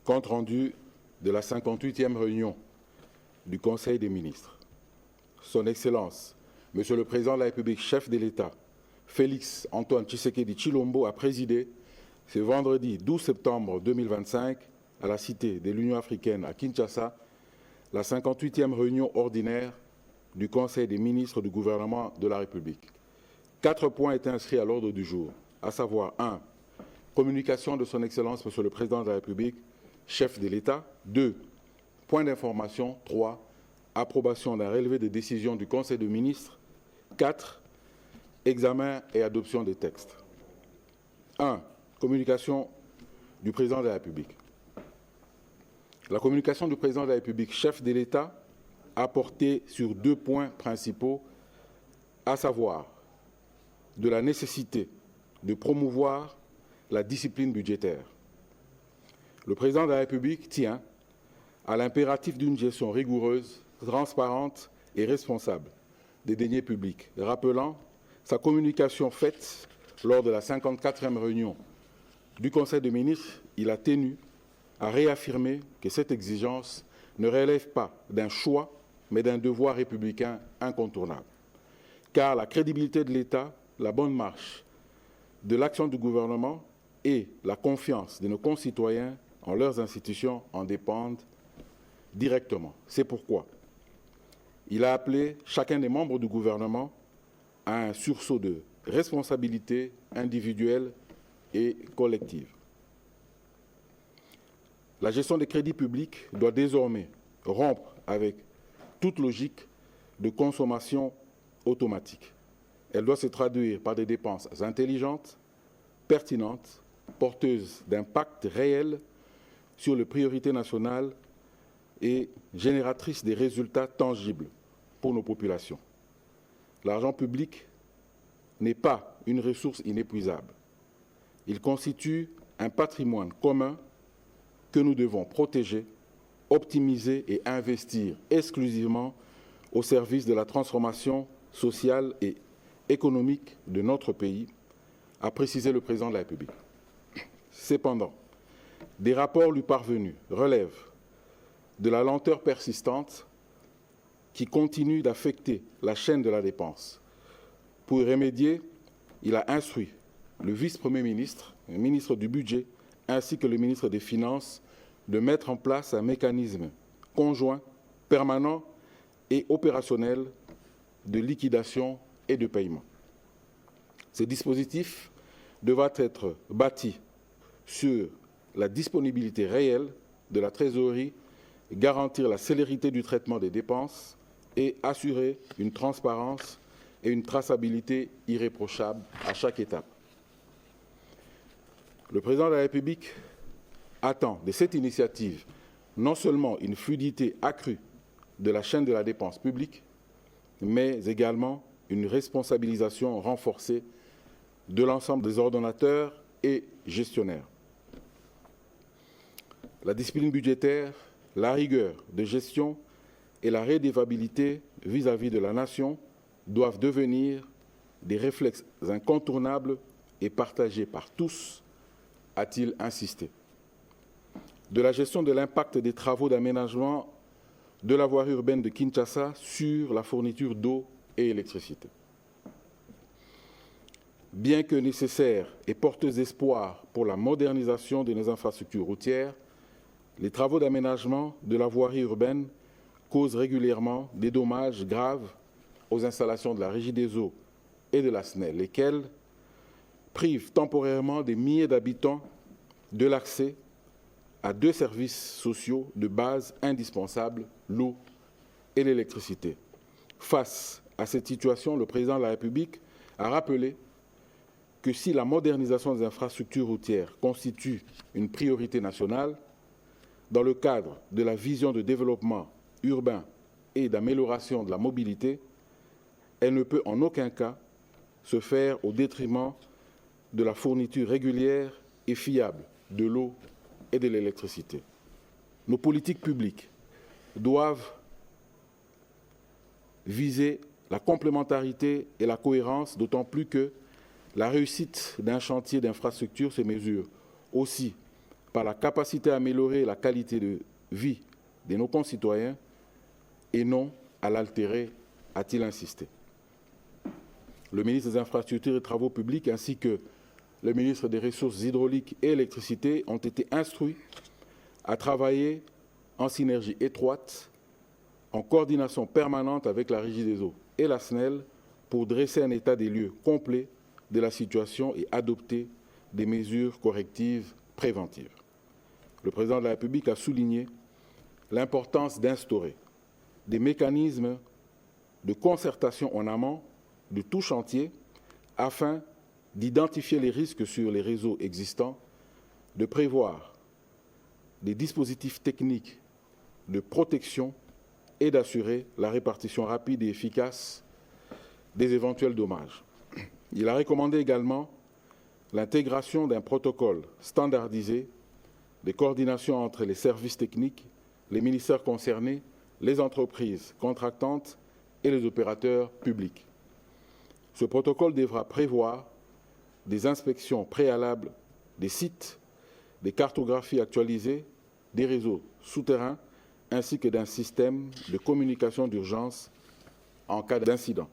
Compte rendu de la 58e réunion du Conseil des ministres. Son Excellence, Monsieur le Président de la République, chef de l'État, Félix Antoine Tshisekedi Tshilombo a présidé ce vendredi 12 septembre 2025 à la Cité de l'Union africaine à Kinshasa la 58e réunion ordinaire du Conseil des ministres du gouvernement de la République. 4 points étaient inscrits à l'ordre du jour, à savoir 1. Communication de son Excellence, Monsieur le Président de la République, chef de l'État. 2. Point d'information. 3. Approbation d'un relevé de décision du Conseil des ministres. 4. Examen et adoption des textes. 1. Communication du Président de la République. La communication du Président de la République, chef de l'État, a porté sur 2 points principaux, à savoir de la nécessité de promouvoir la discipline budgétaire. Le Président de la République tient à l'impératif d'une gestion rigoureuse, transparente et responsable des deniers publics, rappelant sa communication faite lors de la 54e réunion du Conseil des ministres. Il a tenu à réaffirmer que cette exigence ne relève pas d'un choix, mais d'un devoir républicain incontournable. Car la crédibilité de l'État, la bonne marche de l'action du gouvernement et la confiance de nos concitoyens en leurs institutions en dépendent directement. C'est pourquoi il a appelé chacun des membres du gouvernement à un sursaut de responsabilité individuelle et collective. La gestion des crédits publics doit désormais rompre avec toute logique de consommation automatique. Elle doit se traduire par des dépenses intelligentes, pertinentes, porteuses d'impact réel sur les priorités nationales et génératrices des résultats tangibles pour nos populations. L'argent public n'est pas une ressource inépuisable. Il constitue un patrimoine commun que nous devons protéger, optimiser et investir exclusivement au service de la transformation sociale et économique de notre pays, a précisé le Président de la République. Cependant, des rapports lui parvenus relèvent de la lenteur persistante qui continue d'affecter la chaîne de la dépense. Pour y remédier, il a instruit le vice-premier ministre, le ministre du Budget, ainsi que le ministre des Finances, de mettre en place un mécanisme conjoint, permanent et opérationnel de liquidation et de paiement. Ce dispositif devra être bâti sur la disponibilité réelle de la trésorerie, garantir la célérité du traitement des dépenses et assurer une transparence et une traçabilité irréprochable à chaque étape. Le Président de la République attend de cette initiative non seulement une fluidité accrue de la chaîne de la dépense publique, mais également une responsabilisation renforcée de l'ensemble des ordonnateurs et gestionnaires. La discipline budgétaire, la rigueur de gestion et la redevabilité vis-à-vis de la nation doivent devenir des réflexes incontournables et partagés par tous, a-t-il insisté. De la gestion de l'impact des travaux d'aménagement de la voirie urbaine de Kinshasa sur la fourniture d'eau et électricité. Bien que nécessaires et porteuses d'espoir pour la modernisation de nos infrastructures routières, les travaux d'aménagement de la voirie urbaine causent régulièrement des dommages graves aux installations de la Régie des eaux et de la SNEL, lesquelles privent temporairement des milliers d'habitants de l'accès à 2 services sociaux de base indispensables, l'eau et l'électricité. Face à cette situation, le Président de la République a rappelé que si la modernisation des infrastructures routières constitue une priorité nationale, dans le cadre de la vision de développement urbain et d'amélioration de la mobilité, elle ne peut en aucun cas se faire au détriment de la fourniture régulière et fiable de l'eau et de l'électricité. Nos politiques publiques doivent viser la complémentarité et la cohérence, d'autant plus que la réussite d'un chantier d'infrastructure se mesure aussi par la capacité à améliorer la qualité de vie de nos concitoyens et non à l'altérer, a-t-il insisté. Le ministre des Infrastructures et Travaux publics ainsi que le ministre des Ressources hydrauliques et électricité ont été instruits à travailler en synergie étroite, en coordination permanente avec la Régie des eaux et la SNEL pour dresser un état des lieux complet de la situation et adopter des mesures correctives préventives. Le président de la République a souligné l'importance d'instaurer des mécanismes de concertation en amont de tout chantier afin d'identifier les risques sur les réseaux existants, de prévoir des dispositifs techniques de protection et d'assurer la répartition rapide et efficace des éventuels dommages. Il a recommandé également l'intégration d'un protocole standardisé de coordination entre les services techniques, les ministères concernés, les entreprises contractantes et les opérateurs publics. Ce protocole devra prévoir des inspections préalables des sites, des cartographies actualisées, des réseaux souterrains, ainsi que d'un système de communication d'urgence en cas d'incident.